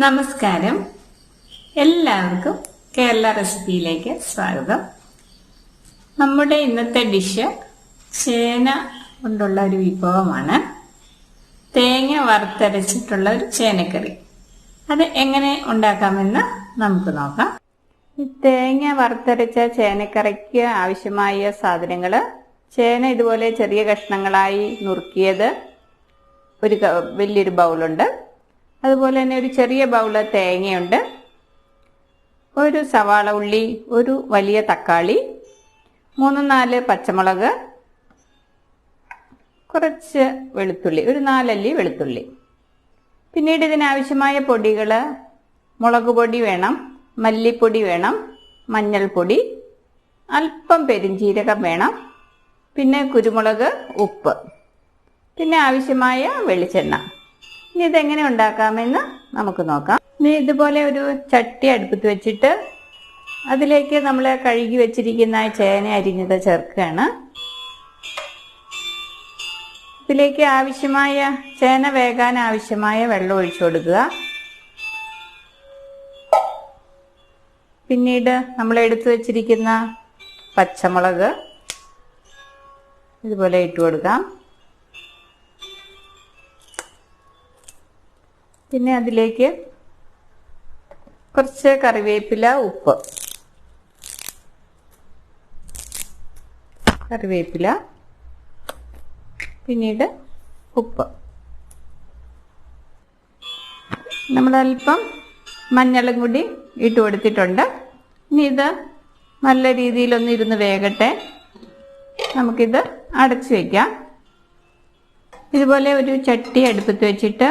നമസ്കാരം, എല്ലാവർക്കും കേരള റെസിപ്പിയിലേക്ക് സ്വാഗതം. നമ്മുടെ ഇന്നത്തെ ഡിഷ് ചേന കൊണ്ടുള്ള ഒരു വിഭവമാണ്. തേങ്ങ വറുത്തരച്ചിട്ടുള്ള ഒരു ചേനക്കറി. അത് എങ്ങനെ ഉണ്ടാക്കാമെന്ന് നമുക്ക് നോക്കാം. ഈ തേങ്ങ വറുത്തരച്ച ചേനക്കറിക്ക് ആവശ്യമായ സാധനങ്ങൾ: ചേന ഇതുപോലെ ചെറിയ കഷ്ണങ്ങളായി നുറുക്കിയത് ഒരു വലിയൊരു ബൗളുണ്ട്. അതുപോലെ തന്നെ ഒരു ചെറിയ ബൗള് തേങ്ങയുണ്ട്, ഒരു സവാള ഉള്ളി, ഒരു വലിയ തക്കാളി, 3-4 പച്ചമുളക്, കുറച്ച് വെളുത്തുള്ളി, ഒരു 4 അല്ലി വെളുത്തുള്ളി. പിന്നീട് ഇതിനാവശ്യമായ പൊടികൾ: മുളക് പൊടി വേണം, മല്ലിപ്പൊടി വേണം, മഞ്ഞൾപ്പൊടി, അല്പം പെരുംജീരകം വേണം, പിന്നെ കുരുമുളക്, ഉപ്പ്, പിന്നെ ആവശ്യമായ വെളിച്ചെണ്ണ. ഇനി ഇതെങ്ങനെ ഉണ്ടാക്കാമെന്ന് നമുക്ക് നോക്കാം. ഇനി ഇതുപോലെ ഒരു ചട്ടി അടുപ്പത്ത് വെച്ചിട്ട് അതിലേക്ക് നമ്മൾ കഴുകി വെച്ചിരിക്കുന്ന ചേന അരിഞ്ഞത് ചേർക്കുകയാണ്. ഇതിലേക്ക് ആവശ്യമായ ചേന വേകാൻ ആവശ്യമായ വെള്ളം ഒഴിച്ചു കൊടുക്കുക. പിന്നീട് നമ്മൾ എടുത്തു വെച്ചിരിക്കുന്ന പച്ചമുളക് ഇതുപോലെ ഇട്ട് കൊടുക്കാം. പിന്നെ അതിലേക്ക് കുറച്ച് കറിവേപ്പില, ഉപ്പ്, കറിവേപ്പില, പിന്നീട് ഉപ്പ്, നമ്മളൽപ്പം മഞ്ഞളും കൂടി ഇട്ട് കൊടുത്തിട്ടുണ്ട്. ഇനി ഇത് നല്ല രീതിയിലൊന്ന് ഇരുന്ന് വേകട്ടെ. നമുക്കിത് അടച്ചു വയ്ക്കാം. ഇതുപോലെ ഒരു ചട്ടി അടുപ്പത്ത് വെച്ചിട്ട്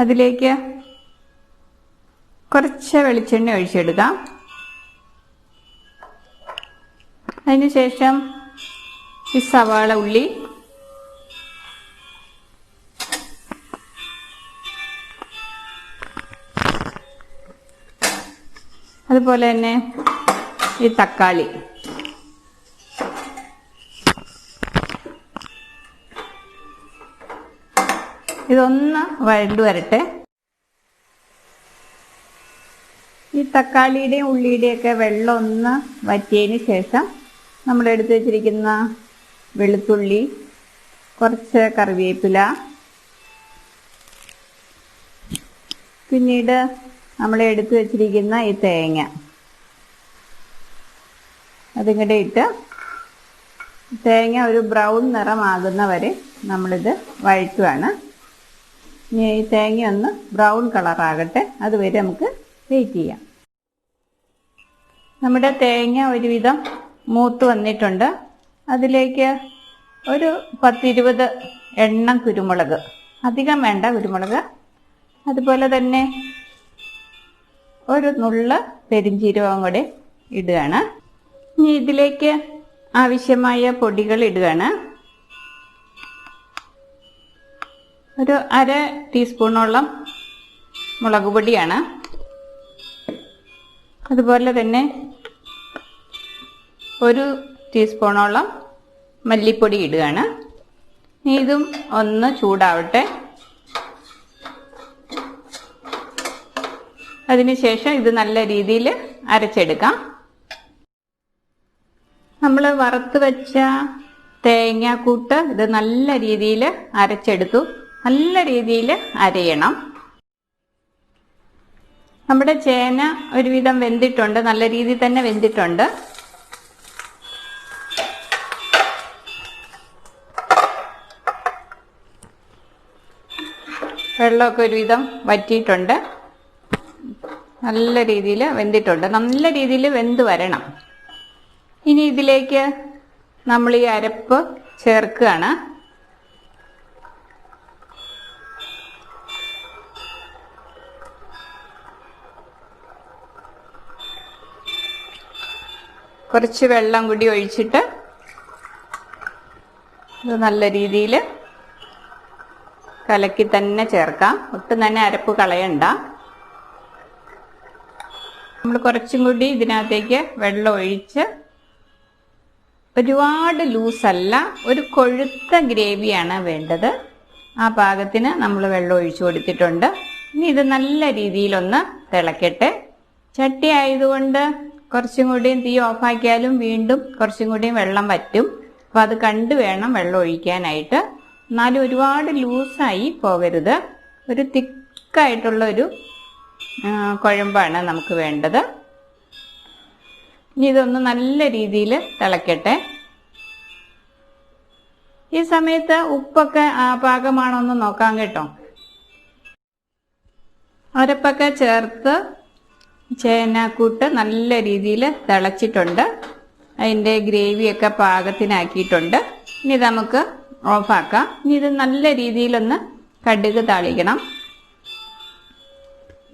അതിലേക്ക് കുറച്ച് വെളിച്ചെണ്ണ ഒഴിച്ചെടുക്കാം. അതിനുശേഷം ഈ സവാള ഉള്ളി, അതുപോലെ തന്നെ ഈ തക്കാളി, ഇതൊന്ന് വഴണ്ടു വരട്ടെ. ഈ തക്കാളിയുടെയും ഉള്ളിയുടെയൊക്കെ വെള്ളം ഒന്ന് വറ്റിയതിന് ശേഷം നമ്മൾ എടുത്തു വെച്ചിരിക്കുന്ന വെളുത്തുള്ളി, കുറച്ച് കറിവേപ്പില, പിന്നീട് നമ്മൾ എടുത്തു വെച്ചിരിക്കുന്ന ഈ തേങ്ങ അതിങ്ങോട്ട് ഇട്ട് തേങ്ങ ഒരു ബ്രൗൺ നിറമാകുന്ന വരെ നമ്മളിത് വഴറ്റുകയാണ്. ഇനി ഈ തേങ്ങ ഒന്ന് ബ്രൗൺ കളറാകട്ടെ, അതുവരെ നമുക്ക് വെയിറ്റ് ചെയ്യാം. നമ്മുടെ തേങ്ങ ഒരുവിധം മൂത്ത് വന്നിട്ടുണ്ട്. അതിലേക്ക് ഒരു 10-20 എണ്ണം കുരുമുളക്, അധികം വേണ്ട കുരുമുളക്, അതുപോലെ തന്നെ ഒരു നുള്ള് പെരുംജീരകം കൂടെ ഇടുകയാണ്. ഇനി ഇതിലേക്ക് ആവശ്യമായ പൊടികൾ ഇടുകയാണ്. ഒരു 1/2 ടീസ്പൂണോളം മുളക് പൊടിയാണ്. അതുപോലെ തന്നെ 1 ടീസ്പൂണോളം മല്ലിപ്പൊടി ഇടുകയാണ്. ഇതും ഒന്ന് ചൂടാവട്ടെ. അതിനുശേഷം ഇത് നല്ല രീതിയിൽ അരച്ചെടുക്കാം. നമ്മൾ വറുത്ത് വെച്ച തേങ്ങാക്കൂട്ട് ഇത് നല്ല രീതിയിൽ അരച്ചെടുത്തു. നല്ല രീതിയിൽ അരയണം. നമ്മുടെ ചേന ഒരുവിധം വെന്തിട്ടുണ്ട്, നല്ല രീതിയിൽ തന്നെ വെന്തിട്ടുണ്ട്. വെള്ളമൊക്കെ ഒരുവിധം വറ്റിയിട്ടുണ്ട്, നല്ല രീതിയിൽ വെന്തിട്ടുണ്ട്. നല്ല രീതിയിൽ വെന്ത് വരണം. ഇനി ഇതിലേക്ക് നമ്മൾ ഈ അരപ്പ് ചേർക്കുകയാണ്. കുറച്ച് വെള്ളം കൂടി ഒഴിച്ചിട്ട് ഇത് നല്ല രീതിയിൽ കലക്കി തന്നെ ചേർക്കാം. ഒട്ടും തന്നെ അരപ്പ് കളയണ്ട. നമ്മൾ കുറച്ചും കൂടി ഇതിനകത്തേക്ക് വെള്ളം ഒഴിച്ച്, ഒരുപാട് ലൂസല്ല, ഒരു കൊഴുത്ത ഗ്രേവിയാണ് വേണ്ടത്. ആ പാകത്തിന് നമ്മൾ വെള്ളം ഒഴിച്ചു കൊടുത്തിട്ടുണ്ട്. ഇനി ഇത് നല്ല രീതിയിലൊന്ന് തിളക്കട്ടെ. ചട്ടി ആയതുകൊണ്ട് കുറച്ചും കൂടിയും തീ ഓഫാക്കിയാലും വീണ്ടും കുറച്ചും കൂടിയും വെള്ളം വറ്റും. അപ്പം അത് കണ്ടു വേണം വെള്ളം ഒഴിക്കാനായിട്ട്. എന്നാലും ഒരുപാട് ലൂസായി പോകരുത്. ഒരു തിക്കായിട്ടുള്ളൊരു കുഴമ്പാണ് നമുക്ക് വേണ്ടത്. ഇനി ഇതൊന്ന് നല്ല രീതിയിൽ തിളക്കട്ടെ. ഈ സമയത്ത് ഉപ്പൊക്കെ പാകമാണോ എന്ന് നോക്കാം കേട്ടോ. അരപ്പൊക്കെ ചേർത്ത് ചേനക്കൂട്ട് നല്ല രീതിയിൽ തിളച്ചിട്ടുണ്ട്. അതിൻ്റെ ഗ്രേവിയൊക്കെ പാകത്തിനാക്കിയിട്ടുണ്ട്. ഇനി നമുക്ക് ഓഫാക്കാം. ഇനി ഇത് നല്ല രീതിയിലൊന്ന് കടുക് താളിക്കണം.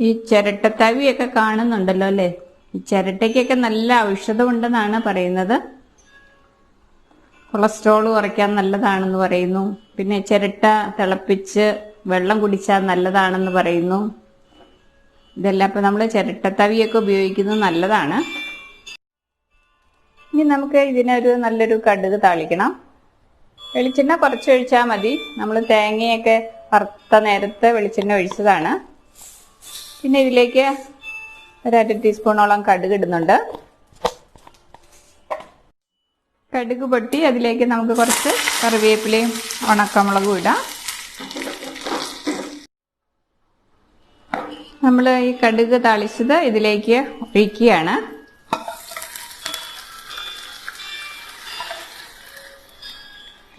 ഈ ചിരട്ടത്തവിയൊക്കെ കാണുന്നുണ്ടല്ലോ അല്ലേ? ഈ ചിരട്ടയ്ക്കൊക്കെ നല്ല ഔഷധമുണ്ടെന്നാണ് പറയുന്നത്. കൊളസ്ട്രോൾ കുറയ്ക്കാൻ നല്ലതാണെന്ന് പറയുന്നു. പിന്നെ ചിരട്ട തിളപ്പിച്ച് വെള്ളം കുടിച്ചാൽ നല്ലതാണെന്ന് പറയുന്നു. ഇതെല്ലാം ഇപ്പം നമ്മൾ ചിരട്ടത്തവിയൊക്കെ ഉപയോഗിക്കുന്നത് നല്ലതാണ്. ഇനി നമുക്ക് ഇതിനൊരു നല്ലൊരു കടുക് താളിക്കണം. വെളിച്ചെണ്ണ കുറച്ച് ഒഴിച്ചാൽ മതി. നമ്മൾ തേങ്ങയൊക്കെ വറുത്ത നേരത്തെ വെളിച്ചെണ്ണ ഒഴിച്ചതാണ്. പിന്നെ ഇതിലേക്ക് ഒരു 1/2 ടീസ്പൂണോളം കടുക് ഇടുന്നുണ്ട്. കടുക് പൊട്ടി അതിലേക്ക് നമുക്ക് കുറച്ച് കറിവേപ്പിലയും ഉണക്കമുളകും ഇടാം. നമ്മൾ ഈ കടുക് താളിച്ചത് ഇതിലേക്ക് ഒഴിക്കുകയാണ്.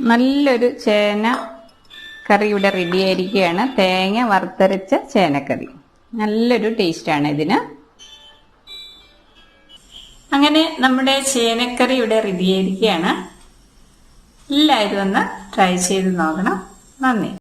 നല്ലൊരു ചേന കറി ഇവിടെ റെഡിയായിരിക്കുകയാണ്. തേങ്ങ വറുത്തരച്ച ചേനക്കറി നല്ലൊരു ടേസ്റ്റാണ് ഇതിന്. അങ്ങനെ നമ്മുടെ ചേനക്കറി ഇവിടെ റെഡിയായിരിക്കുകയാണ്. എല്ലാവരും ഒന്ന് ട്രൈ ചെയ്ത് നോക്കണം. നന്ദി.